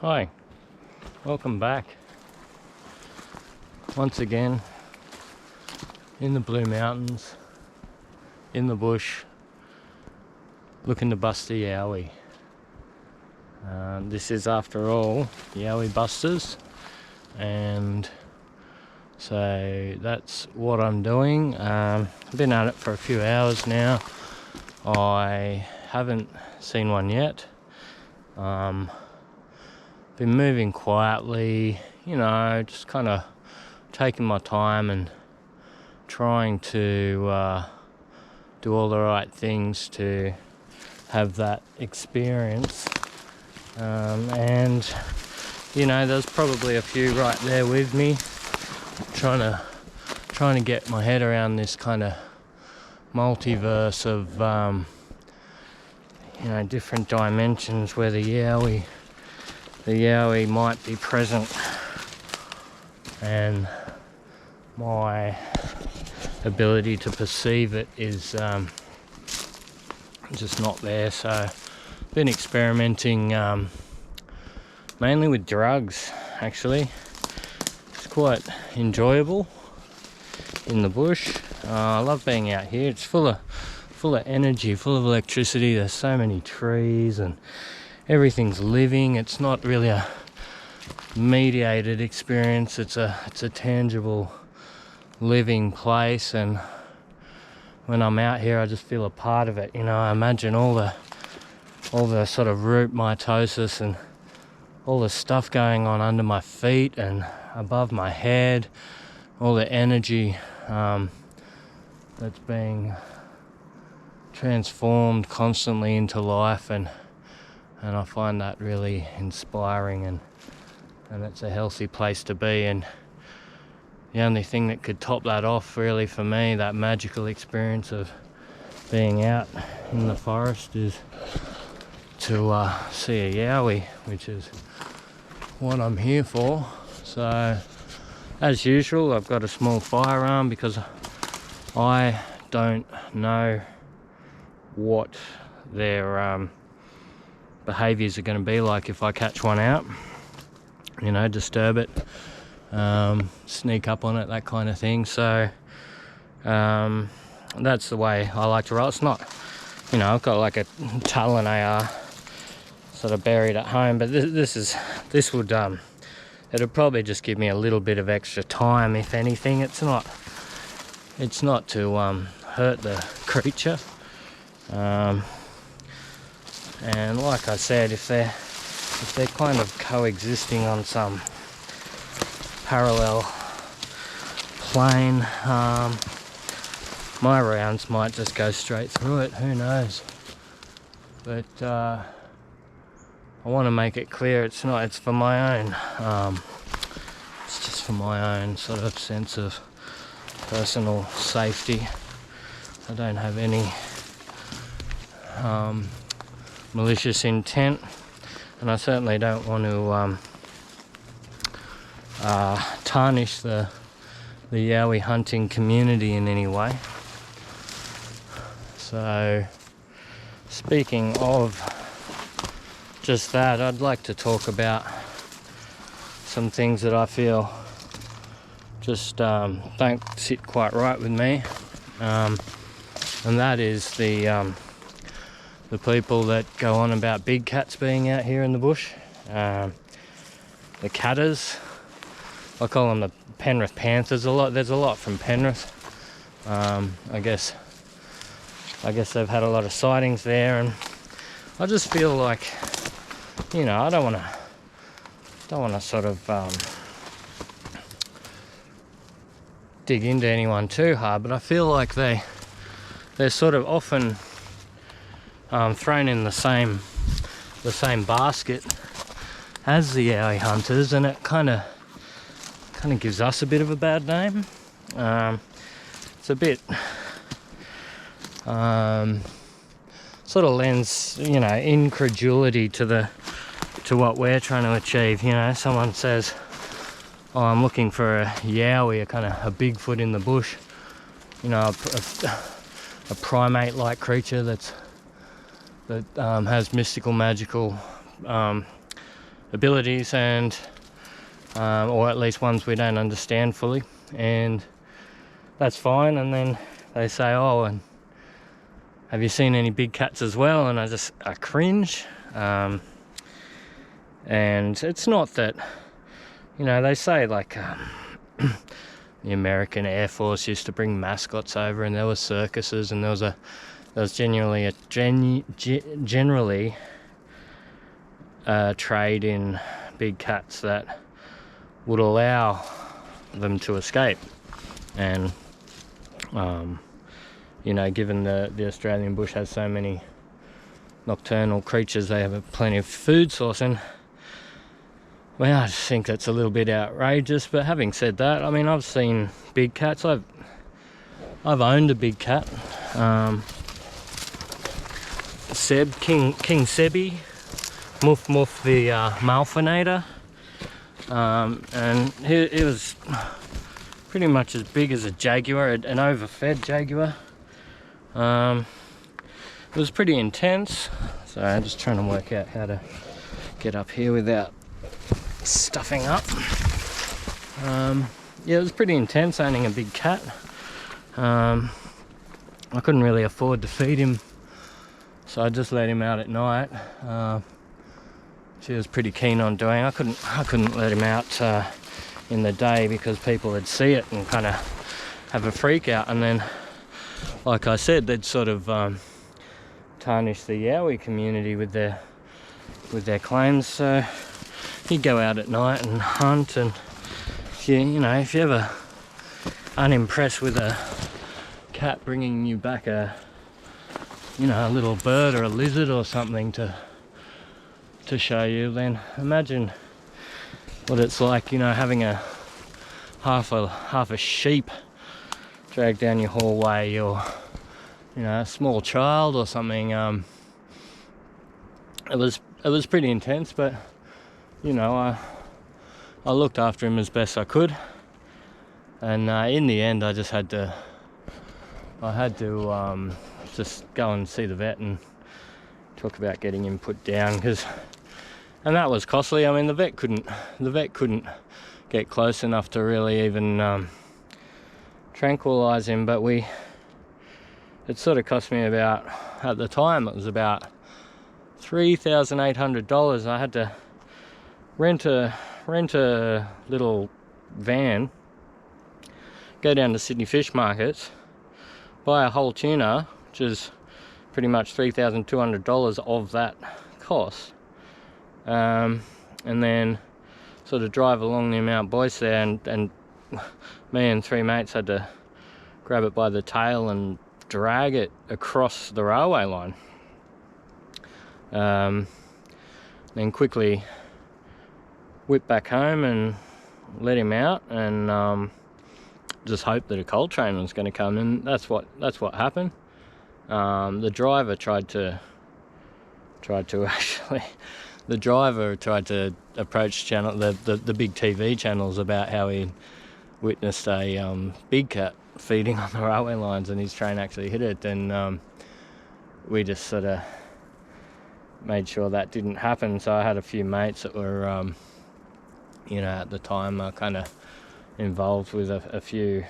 Hi, welcome back once again in the Blue Mountains, in the bush, looking to bust a yowie. This is, after all, Yowie Busters, and so that's what I'm doing. I've been at it for a few hours now. I haven't seen one yet. Been moving quietly, just kind of taking my time and trying to do all the right things to have that experience. And there's probably a few right there with me, trying to get my head around this kind of multiverse of different dimensions where the Yowie might be present, and my ability to perceive it is just not there. So I've been experimenting mainly with drugs, actually. It's quite enjoyable in the bush. I love being out here. It's full of energy, full of electricity. There's so many trees and everything's living. It's not really a mediated experience. It's a tangible living place, and when I'm out here I just feel a part of it. I imagine all the sort of root mitosis and all the stuff going on under my feet and above my head, all the energy that's being transformed constantly into life, and I find that really inspiring, and it's a healthy place to be. And the only thing that could top that off, really, for me, that magical experience of being out in the forest, is to see a yowie, which is what I'm here for. So, as usual, I've got a small firearm because I don't know what their behaviours are going to be like if I catch one out. Disturb it, sneak up on it, that kind of thing. So that's the way I like to roll. It's not, I've got like a Talon AR sort of buried at home, but this would it'll probably just give me a little bit of extra time, if anything. It's not to hurt the creature. And like I said, if they're kind of coexisting on some parallel plane, my rounds might just go straight through it. Who knows? But I want to make it clear it's for my own. It's just for my own sort of sense of personal safety. I don't have any malicious intent, and I certainly don't want to tarnish the yowie hunting community in any way. So, speaking of just that, I'd like to talk about some things that I feel just don't sit quite right with me, and that is the people that go on about big cats being out here in the bush, the catters. I call them the Penrith Panthers. There's a lot from Penrith. I guess they've had a lot of sightings there, and I just feel like, I don't want to sort of dig into anyone too hard, but I feel like they're sort of often thrown in the same basket as the yowie hunters, and it kind of gives us a bit of a bad name. It's a bit sort of lends incredulity to what we're trying to achieve. Someone says, "Oh, I'm looking for a yowie, a Bigfoot in the bush," a primate-like creature that has mystical, magical abilities, and or at least ones we don't understand fully, and that's fine. And then they say, oh, and have you seen any big cats as well? And I cringe. And it's not that, they say like the American Air Force used to bring mascots over, and there were circuses, and there was generally a trade in big cats that would allow them to escape. And given the Australian bush has so many nocturnal creatures, they have plenty of food source, and well, I just think that's a little bit outrageous. But having said that, I mean, I've seen big cats. I've owned a big cat. King Sebi, Muff the Malfinator, and he was pretty much as big as a jaguar, an overfed jaguar. It was pretty intense. So I'm just trying to work out how to get up here without stuffing up. Yeah, it was pretty intense owning a big cat. I couldn't really afford to feed him, so I just let him out at night. She was pretty keen on doing. I couldn't let him out in the day because people would see it and kind of have a freak out, and then, like I said, they'd sort of tarnish the Yowie community with their claims. So he'd go out at night and hunt, and if you're ever unimpressed with a cat bringing you back a little bird or a lizard or something to show you, then imagine what it's like, having a half a sheep dragged down your hallway, or a small child or something. It was pretty intense, but I looked after him as best I could, and in the end I had to just go and see the vet and talk about getting him put down, and that was costly. I mean, the vet couldn't get close enough to really even tranquilize him, but it sort of cost me about, at the time, it was about $3,800. I had to rent a little van, go down to Sydney Fish Markets, buy a whole tuna, which is pretty much $3,200 of that cost, and then sort of drive along the Mount Boyce there, and me and three mates had to grab it by the tail and drag it across the railway line. Then quickly whip back home and let him out, and just hope that a coal train was going to come, and that's what happened. The driver tried to approach the big TV channels about how he witnessed a big cat feeding on the railway lines, and his train actually hit it. And we just sort of made sure that didn't happen. So I had a few mates that were at the time kind of involved with a few